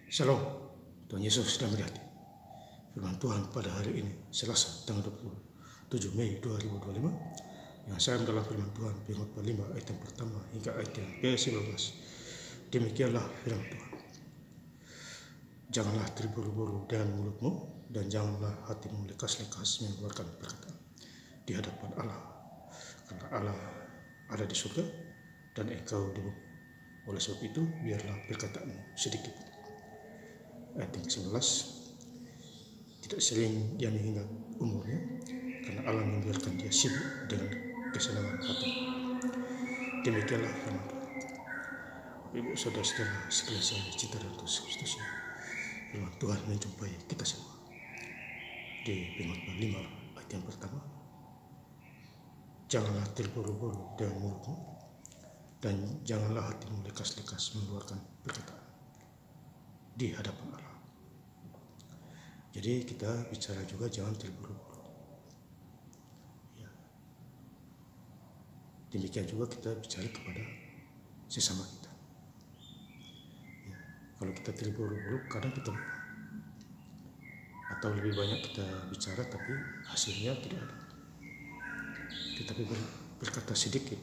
Shalom, Tuhan Yesus sedang berhati. Firman Tuhan pada hari ini, Selasa, tanggal 27 Mei 2025, yang saya dalam firman Tuhan, Pengkhotbah 5 ayat yang pertama hingga ayat yang ke-19. Demikianlah firman Tuhan. Janganlah terburu-buru dengan mulutmu, dan janganlah hatimu lekas-lekas mengeluarkan perkataan di hadapan Allah, karena Allah ada di surga dan engkau di bumi. Oleh sebab itu, biarlah perkataanmu sedikit. Ayat yang ke-11, tidak sering dia mengingat umurnya, karena Allah membiarkan dia sibuk dengan kesenangan hati. Demikianlah firman Tuhan. Ibu saudara-saudara sekalian saya cinta dan Kristus, firman Tuhan menjumpai kita semua di Pengkhotbah 5 ayat yang pertama. Janganlah terburu-buru dengan mulutmu, dan janganlah hatimu lekas-lekas mengeluarkan perkataan di hadapan Allah. Jadi kita bicara juga jangan terburu-buru. Ya. Demikian juga kita bicara kepada sesama kita. Ya. Kalau kita terburu-buru, kadang kita lupa. Atau lebih banyak kita bicara tapi hasilnya tidak ada. Tetapi berkata sedikit,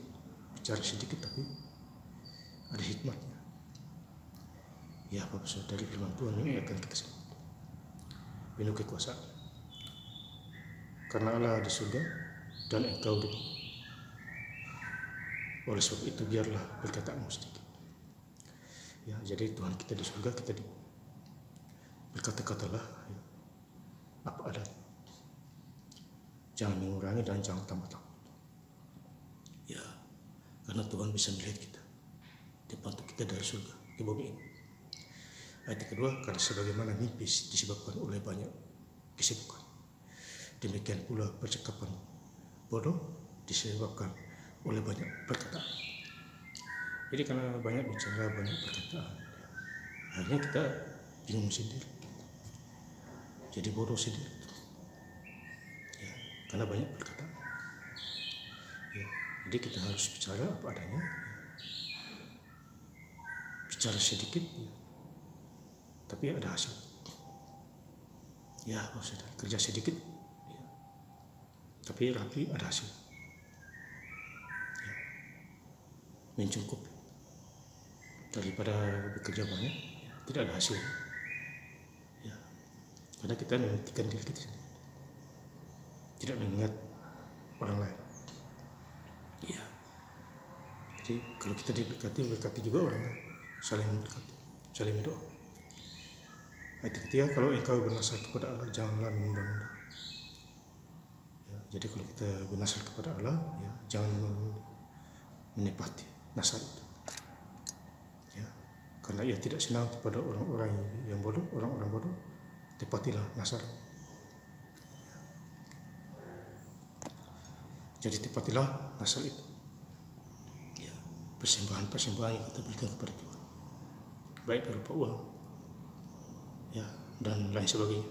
bicara sedikit tapi ada hikmatnya. Ya, Bapak Saudara, dari firman Tuhan ini akan kita sebut penuh kekuasaan, karena Allah di surga dan engkau di bumi. Oleh sebab itu biarlah perkataanmu sedikit. Ya, jadi Tuhan kita di surga, kita di bumi. Berkata-katalah ya, apa adanya. Jangan mengurangi dan jangan tambah-tambah. Ya, karena Tuhan bisa melihat kita, dipantau kita dari surga ke bumi ini. Ayat kedua, karena sebagaimana mimpi disebabkan oleh banyak kesibukan, demikian pula percakapan bodoh disebabkan oleh banyak perkataan. Jadi karena banyak bicara, banyak perkataan, akhirnya kita bingung sendiri, jadi bodoh sendiri. Ya, karena banyak perkataan. Ya, jadi kita harus bicara apa adanya, bicara sedikit, ya, tapi ada hasil. Ya, maksudnya kerja sedikit, ya, tapi rapi, ada hasil. Ya, mencukupi daripada bekerja banyak, ya, tidak ada hasil. Ya, karena kita memikirkan diri kita sendiri, tidak mengingat orang lain. Ya, jadi kalau kita diberkati, berkati juga orang lain, saling memberkati, saling berdoa. Ayat ketiga, kalau engkau bernasar kepada Allah, janganlah menunda-nunda. Ya, jadi kalau kita bernasar kepada Allah, ya, jangan menepati nasar itu. Ya, karena ia tidak senang kepada orang-orang yang bodoh, orang-orang bodoh, tepatilah nasar. Jadi tepatilah nasar itu. Ya, persembahan-persembahan yang kita berikan kepada Tuhan, baik berupa uang, ya, dan lain sebagainya,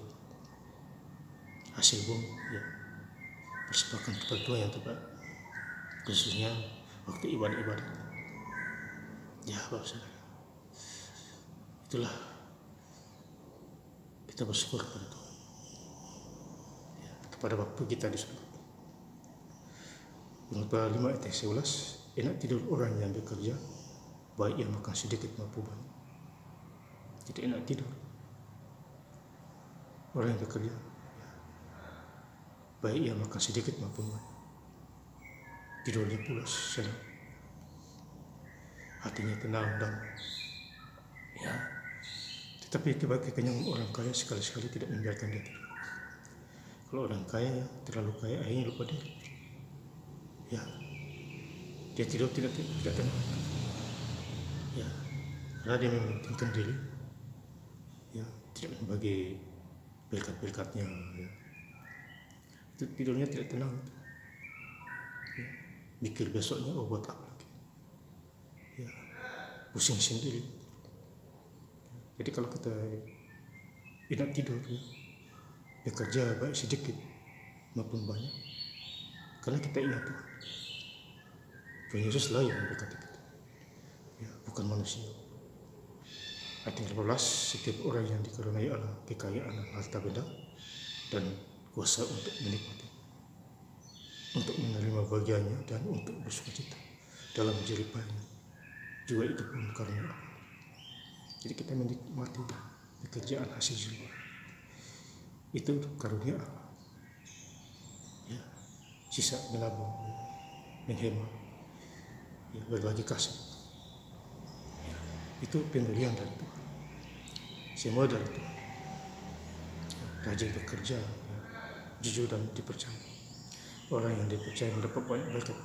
hasil bumi, ya, persembahkan kepada Tuhan yang terbaik, khususnya waktu ibadah-ibadah. Ya, Bapak Saudara, itulah kita bersyukur kepada Tuhan, ya, kepada waktu kita di surga. Pengkhotbah 5 ayat 11, enak tidur orang yang bekerja, baik ia makan sedikit maupun banyak. Jadi enak tidur orang yang bekerja, ya, baik ia makan sedikit maupun banyak. Tidurnya pulas, senang, hatinya tenang, damai. Ya, tetapi kebanyakan orang kaya sekali-sekali tidak membiarkan dia tidur. Kalau orang kaya, ya, terlalu kaya, akhirnya lupa diri. Ya, dia tidur tidak tenang. Ya, karena dia mementingkan diri, ya, tidak membagi berkat-berkatnya, ya. Itu tidurnya tidak tenang. Ya, mikir besoknya, oh buat apa lagi, ya, pusing sendiri. Jadi kalau kita enak tidur, ya, bekerja baik sedikit maupun banyak, karena kita ingat Tuhan. Tuhan Yesus lah yang berkata kita, ya, bukan manusia. Ayat yang 15, setiap orang yang dikaruniai Allah kekayaan harta benda dan kuasa untuk menikmati, untuk menerima bagiannya dan untuk bersukacita dalam jeripahnya, juga itu pun karena Allah. Jadi kita menikmati pekerjaan hasil jeripah itu karunia Allah. Ya, sisa menabung, menghemat, ya, berbagi kasih, ya, itu pemberian dari Tuhan. Semua dari Tuhan. Rajin bekerja, ya, jujur dan dipercaya. Orang yang dipercaya mendapat banyak berkat,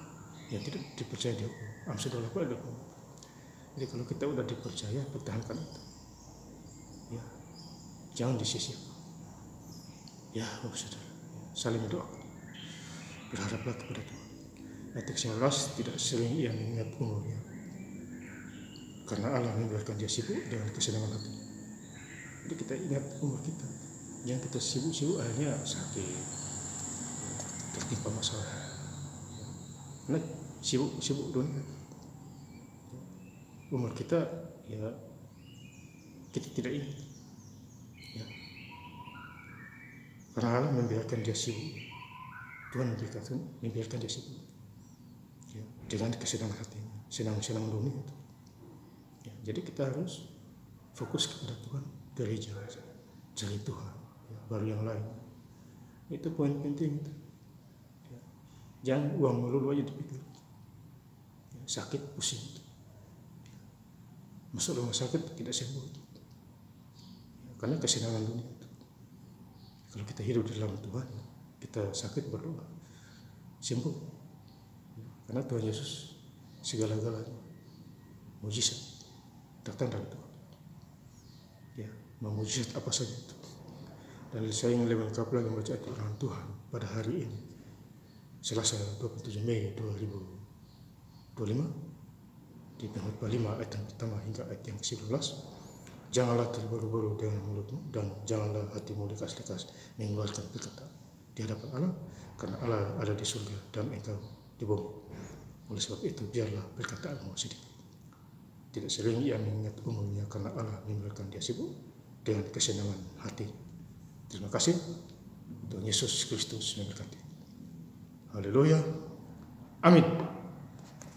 yang tidak dipercaya dihukum. Amsal 28. Jadi kalau kita udah dipercaya, pertahankan itu. Ya, jangan disisihkan. Ya, saudara, saling berdoa, berharaplah kepada Tuhan. Ayat 19, tidak sering ia mengingat umurnya, karena Allah membiarkan dia sibuk dengan kesenangan hati. Jadi kita ingat umur kita, yang kita sibuk-sibuk akhirnya sakit, tertimpa masalah. Karena sibuk dunia. Umur kita, ya kita tidak ingat, ya. Karena Allah membiarkan dia sibuk. Tuhan membiarkan dia sibuk, ya, dengan kesenangan hatinya, senang-senang dunia itu. Ya, jadi kita harus fokus kepada Tuhan, gereja, cari Tuhan, ya, baru yang lain. Itu poin penting itu. Ya, jangan uang melulu aja dipikir. Ya, sakit, pusing itu. Masuk rumah sakit tidak sembuh itu. Ya, karena kesenangan dunia itu. Kalau kita hidup di dalam Tuhan, kita sakit berdoa, sembuh. Ya, karena Tuhan Yesus segala-galanya mujizat datang dari Tuhan. Ya, memujizat apa saja itu. Dan saya ingin lebih lengkap lagi membaca firman Tuhan pada hari ini, Selasa 27 Mei 2025, di Pengkhotbah 5 ayat yang pertama hingga ayat yang ke-11. Janganlah terburu-buru dengan mulutmu, dan janganlah hatimu lekas-lekas mengeluarkan perkataan di hadapan Allah, karena Allah ada di surga dan engkau di bumi. Oleh sebab itu, biarlah perkataanmu sedikit. Tidak sering ia mengingat umurnya, karena Allah membiarkan dia sibuk dengan kesenangan hati. Terima kasih. Tuhan Yesus Kristus memberkati. Haleluya. Amin.